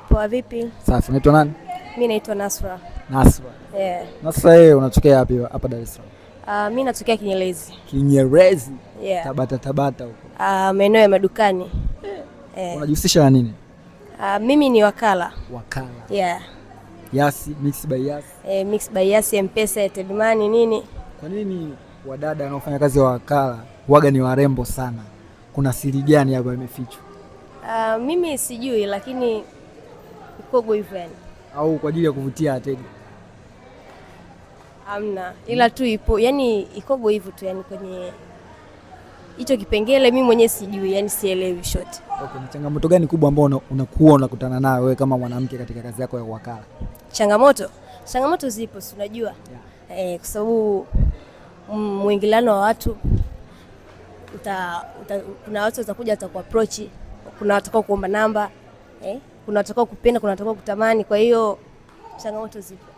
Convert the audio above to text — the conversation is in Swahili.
Poa vipi? Safi, unaitwa nani? Mimi naitwa Nasra. Nasra. Yeah. Nasra, wewe unatokea wapi hapa Dar es Salaam? Mimi natokea Kinyerezi. Kinyerezi? Yeah. Tabata huko. Maeneo ya madukani. Unajihusisha na nini? Mimi ni wakala. Wakala. Yeah. Yasi, Mixx by Yasi. Mixx by Yasi, M-Pesa, Airtel Money nini? Kwa nini wadada wanaofanya kazi ya wakala waga ni warembo sana? Kuna siri gani hapo imefichwa? Mimi sijui lakini ikogo hivyo yani. Au kwa ajili ya kuvutia wateja? Hamna, ila tu ipo, yani ikogo hivyo tu yani kwenye hicho kipengele mimi mwenyewe sijui, yani sielewi short. Okay, ni changamoto gani kubwa ambayo unakuwa unakutana nayo wewe kama mwanamke katika kazi yako ya wakala? Changamoto zipo, si unajua? Yeah. Kwa sababu mwingiliano wa watu kuna watu watakuja watakuapproach, kuna watakao kuomba namba, kuna watakao kupenda, kuna watakao kutamani, kwa hiyo changamoto zipo.